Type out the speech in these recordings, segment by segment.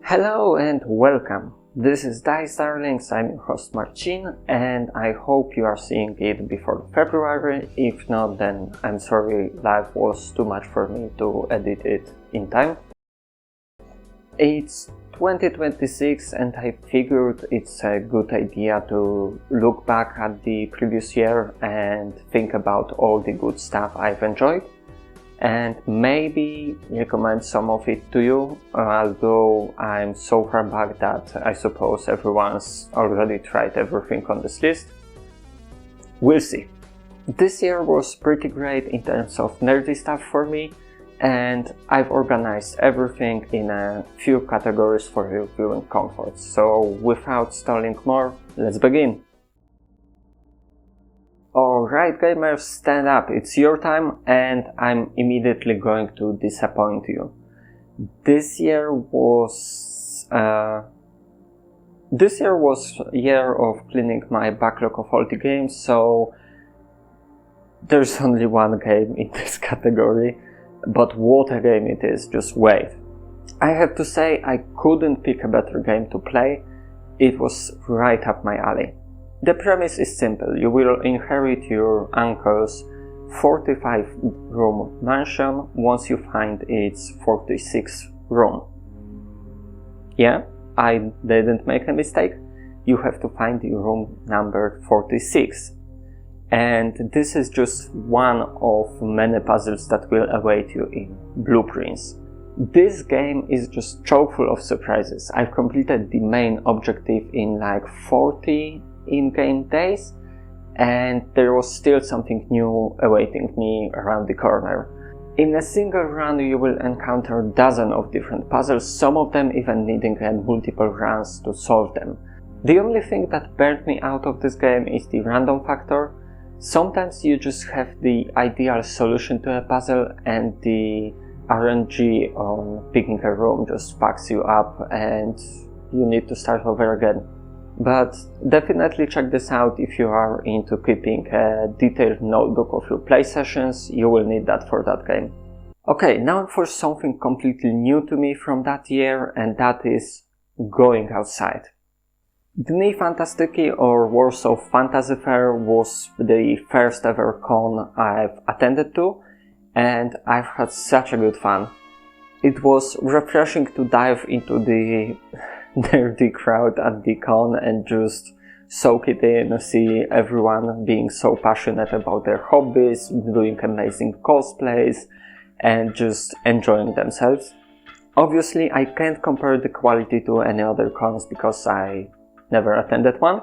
Hello and welcome. This is Dice Darlings, I'm your host Marcin, and I hope you are seeing it before February. If not, then I'm sorry, life was too much for me to edit it in time. It's 2026 and I figured it's a good idea to look back at the previous year and think about all the good stuff I've enjoyed and maybe recommend some of it to you, although I'm so far back that I suppose everyone's already tried everything on this list. We'll see. This year was pretty great in terms of nerdy stuff for me, and I've organized everything in a few categories for your viewing comfort. So without stalling more, let's begin. Alright gamers, stand up, it's your time and I'm immediately going to disappoint you. This year was a year of cleaning my backlog of all the games, so there's only one game in this category, but what a game it is, just wait. I have to say I couldn't pick a better game to play, it was right up my alley. The premise is simple. You will inherit your uncle's 45-room mansion once you find its 46th room. Yeah, I didn't make a mistake. You have to find the room number 46. And this is just one of many puzzles that will await you in Blueprints. This game is just chock full of surprises. I've completed the main objective in like 40 in-game days, and there was still something new awaiting me around the corner. In a single run you will encounter dozens of different puzzles, some of them even needing multiple runs to solve them. The only thing that burnt me out of this game is the random factor. Sometimes you just have the ideal solution to a puzzle and the RNG on picking a room just fucks you up and you need to start over again. But definitely check this out if you are into keeping a detailed notebook of your play sessions, you will need that for that game. Okay, now for something completely new to me from that year, and that is going outside. Dni Fantastyki or Warsaw Fantasy Fair was the first ever con I've attended to, and I've had such a good fun. It was refreshing to dive into the nerdy crowd at the con and just soak it in, see everyone being so passionate about their hobbies, doing amazing cosplays and just enjoying themselves. Obviously I can't compare the quality to any other cons because I never attended one,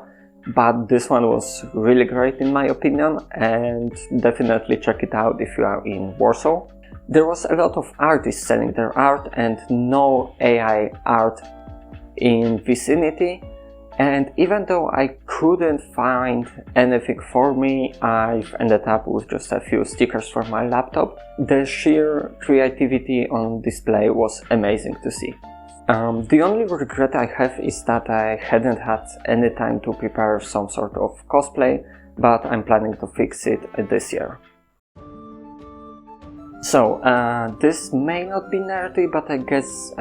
but this one was really great in my opinion, and definitely check it out if you are in Warsaw. There was a lot of artists selling their art and no AI art in vicinity, and even though I couldn't find anything for me, I've ended up with just a few stickers for my laptop. The sheer creativity on display was amazing to see. The only regret I have is that I hadn't had any time to prepare some sort of cosplay, but I'm planning to fix it this year. So, this may not be nerdy, but I guess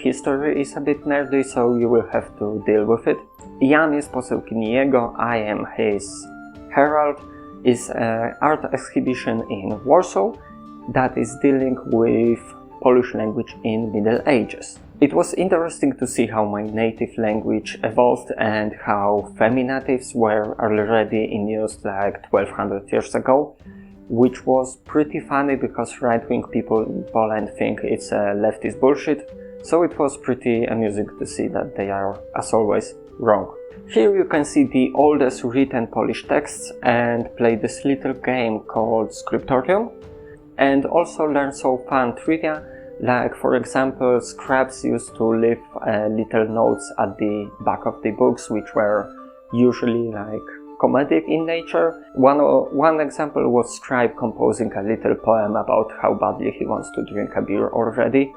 history is a bit nerdy, so you will have to deal with it. Jan jest posełkiem jego, I Am His Herald is an art exhibition in Warsaw that is dealing with Polish language in Middle Ages. It was interesting to see how my native language evolved and how feminatives were already in use like 1200 years ago, which was pretty funny because right-wing people in Poland think it's leftist bullshit, so it was pretty amusing to see that they are, as always, wrong. Here you can see the oldest written Polish texts and play this little game called Scriptorium, and also learn some fun trivia, like for example scraps used to leave little notes at the back of the books, which were usually like comedic in nature. One example was Scribe composing a little poem about how badly he wants to drink a beer already.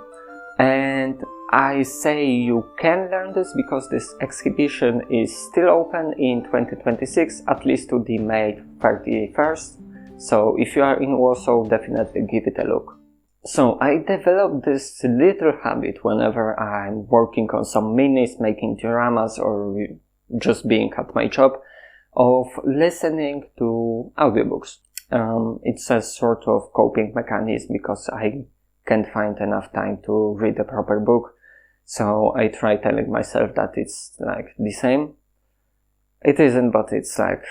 And I say you can learn this because this exhibition is still open in 2026, at least to the May 31st. So if you are in Warsaw, definitely give it a look. So I developed this little habit whenever I'm working on some minis, making dramas, or just being at my job, of listening to audiobooks. It's a sort of coping mechanism because I can't find enough time to read a proper book. So I try telling myself that it's like the same. It isn't, but it's like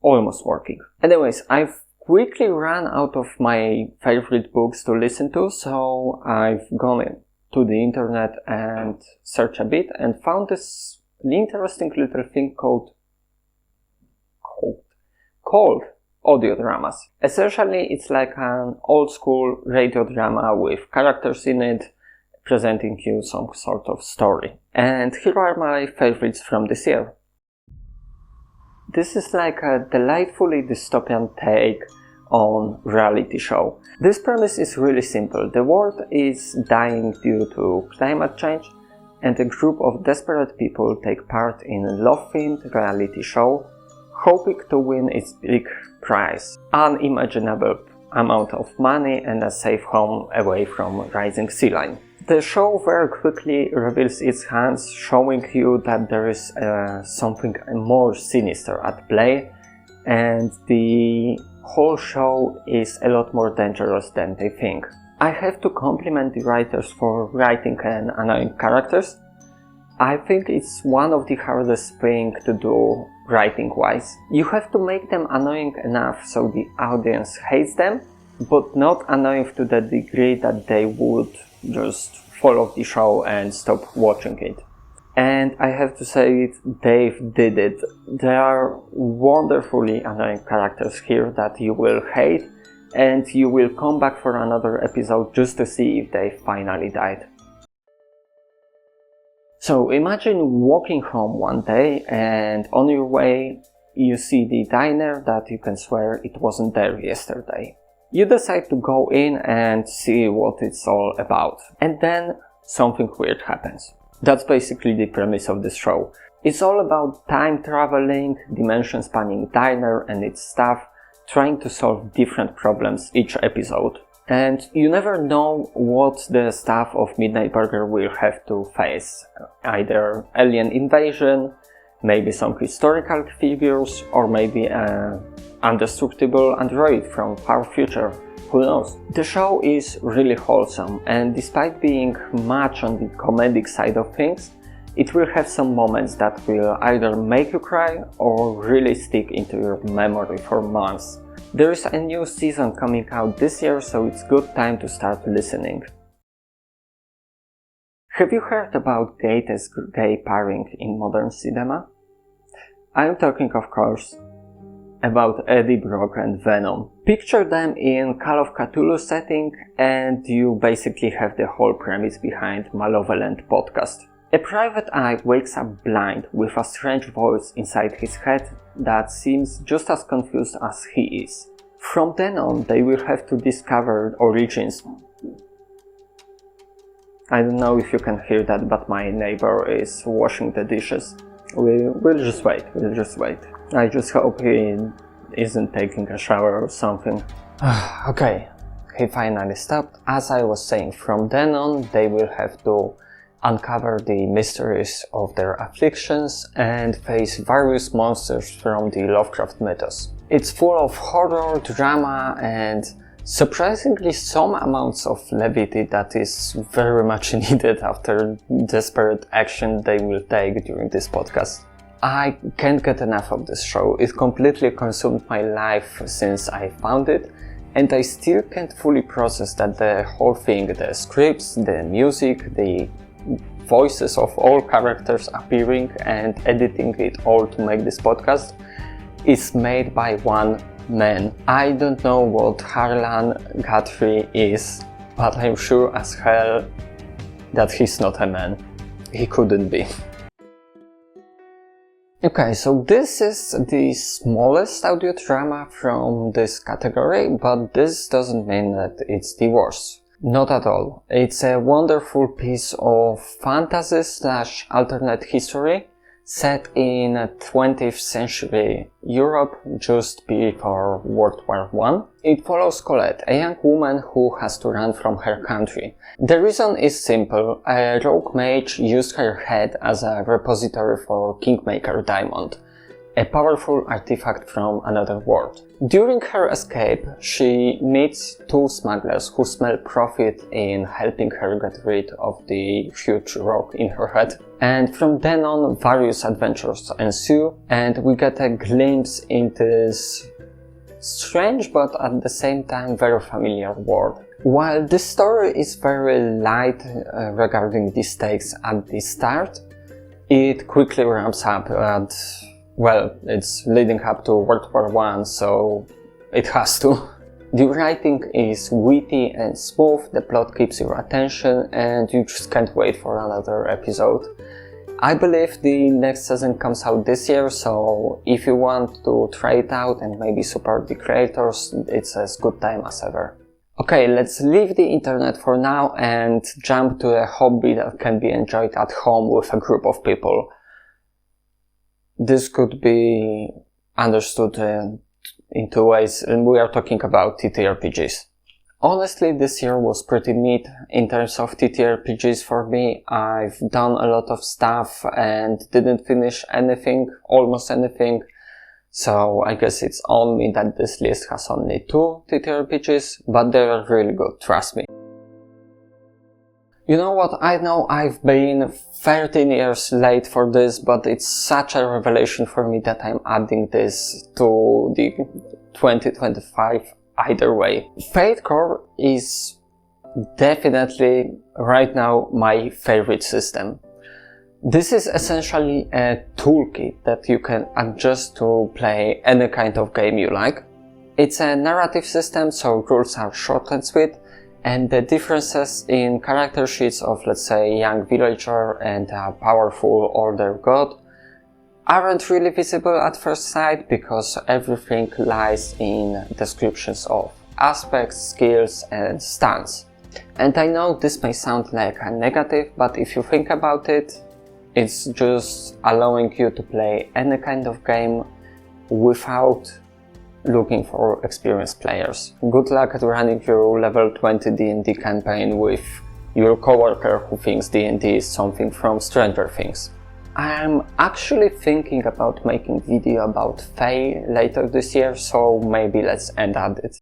almost working. Anyways, I've quickly ran out of my favorite books to listen to, so I've gone to the internet and searched a bit and found this interesting little thing called audio dramas. Essentially, it's like an old school radio drama with characters in it, presenting you some sort of story. And here are my favorites from this year. This is like a delightfully dystopian take on reality show. This premise is really simple. The world is dying due to climate change, and a group of desperate people take part in a love-themed reality show, hoping to win its big prize, unimaginable amount of money and a safe home away from rising sea line. The show very quickly reveals its hands, showing you that there is something more sinister at play, and the whole show is a lot more dangerous than they think. I have to compliment the writers for writing and annoying characters. I think it's one of the hardest things to do writing-wise. You have to make them annoying enough so the audience hates them, but not annoying to the degree that they would just fall off the show and stop watching it. And I have to say Dave did it. There are wonderfully annoying characters here that you will hate, and you will come back for another episode just to see if they finally died. So imagine walking home one day and on your way you see the diner that you can swear it wasn't there yesterday. You decide to go in and see what it's all about. And then something weird happens. That's basically the premise of this show. It's all about time traveling, dimension spanning diner and its staff trying to solve different problems each episode. And you never know what the staff of Midnight Burger will have to face. Either alien invasion, maybe some historical figures, or maybe an indestructible android from far future. Who knows? The show is really wholesome, and despite being much on the comedic side of things, it will have some moments that will either make you cry or really stick into your memory for months. There is a new season coming out this year, so it's good time to start listening. Have you heard about gay pairing in modern cinema? I'm talking, of course, about Eddie Brock and Venom. Picture them in Call of Cthulhu setting, and you basically have the whole premise behind Malovelent Podcast. A private eye wakes up blind with a strange voice inside his head that seems just as confused as he is. From then on, they will have to discover origins. I don't know if you can hear that, but my neighbor is washing the dishes. We'll just wait. I just hope he isn't taking a shower or something. Okay, he finally stopped. As I was saying, from then on, they will have to uncover the mysteries of their afflictions and face various monsters from the Lovecraft mythos. It's full of horror, drama, and surprisingly some amounts of levity that is very much needed after desperate action they will take during this podcast. I can't get enough of this show. It completely consumed my life since I found it, and I still can't fully process that the whole thing, the scripts, the music, the voices of all characters appearing and editing it all to make this podcast is made by one man. I don't know what Harlan Guthrie is, but I'm sure as hell that he's not a man. He couldn't be. Okay, so this is the smallest audio drama from this category, but this doesn't mean that it's the worst. Not at all. It's a wonderful piece of fantasy / alternate history Set in 20th century Europe, just before World War I. It follows Colette, a young woman who has to run from her country. The reason is simple. A rogue mage used her head as a repository for Kingmaker diamond, a powerful artifact from another world. During her escape, she meets two smugglers who smell profit in helping her get rid of the huge rock in her head. And from then on, various adventures ensue, and we get a glimpse into this strange but at the same time very familiar world. While this story is very light regarding the stakes at the start, it quickly ramps up and, well, it's leading up to World War I, so it has to. The writing is witty and smooth, the plot keeps your attention, and you just can't wait for another episode. I believe the next season comes out this year, so if you want to try it out and maybe support the creators, it's as good time as ever. Okay, let's leave the internet for now and jump to a hobby that can be enjoyed at home with a group of people. This could be understood in two ways, and we are talking about TTRPGs. Honestly, this year was pretty neat in terms of TTRPGs for me. I've done a lot of stuff and didn't finish anything, almost anything. So I guess it's on me that this list has only 2 TTRPGs, but they're really good, trust me. You know what, I know I've been 13 years late for this, but it's such a revelation for me that I'm adding this to the 2025 either way. Fate Core is definitely right now my favorite system. This is essentially a toolkit that you can adjust to play any kind of game you like. It's a narrative system, so rules are short and sweet, and the differences in character sheets of, let's say, a young villager and a powerful older god aren't really visible at first sight because everything lies in descriptions of aspects, skills and stats. And I know this may sound like a negative, but if you think about it, it's just allowing you to play any kind of game without looking for experienced players. Good luck at running your level 20 D&D campaign with your coworker who thinks D&D is something from Stranger Things. I'm actually thinking about making video about Fae later this year, so maybe let's end at it.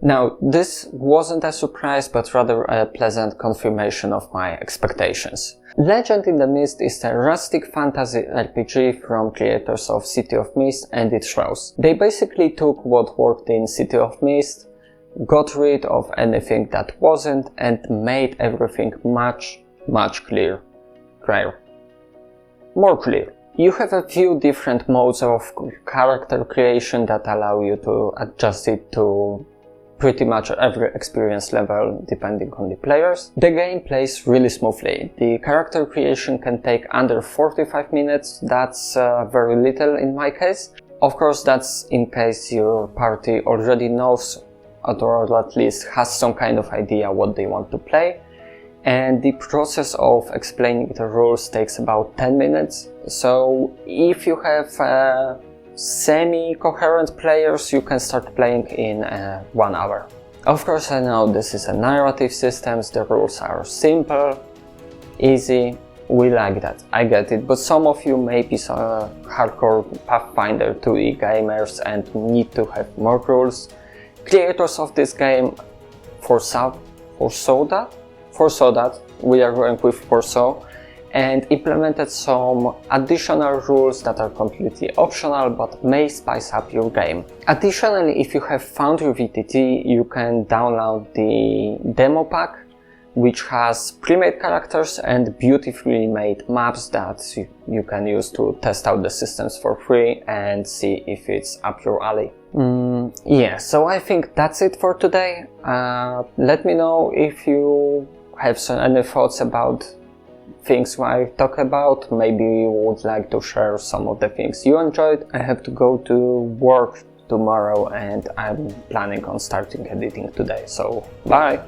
Now, this wasn't a surprise, but rather a pleasant confirmation of my expectations. Legend in the Mist is a rustic fantasy RPG from creators of City of Mist, and it shows. They basically took what worked in City of Mist, got rid of anything that wasn't, and made everything much clearer. More clear. You have a few different modes of character creation that allow you to adjust it to pretty much every experience level depending on the players. The game plays really smoothly. The character creation can take under 45 minutes, that's very little in my case. Of course, that's in case your party already knows or at least has some kind of idea what they want to play. And the process of explaining the rules takes about 10 minutes. So if you have semi-coherent players, you can start playing in 1 hour. Of course, I know this is a narrative system, the rules are simple, easy, we like that, I get it, but some of you may be hardcore Pathfinder 2e gamers and need to have more rules. Creators of this game foresaw that, we are going with Warsaw, and implemented some additional rules that are completely optional but may spice up your game. Additionally, if you have Foundry VTT, you can download the demo pack, which has pre-made characters and beautifully made maps that you can use to test out the systems for free and see if it's up your alley. Yeah, so I think that's it for today. Let me know if you have any thoughts about things I talk about. Maybe you would like to share some of the things you enjoyed. I have to go to work tomorrow and I'm planning on starting editing today, so bye!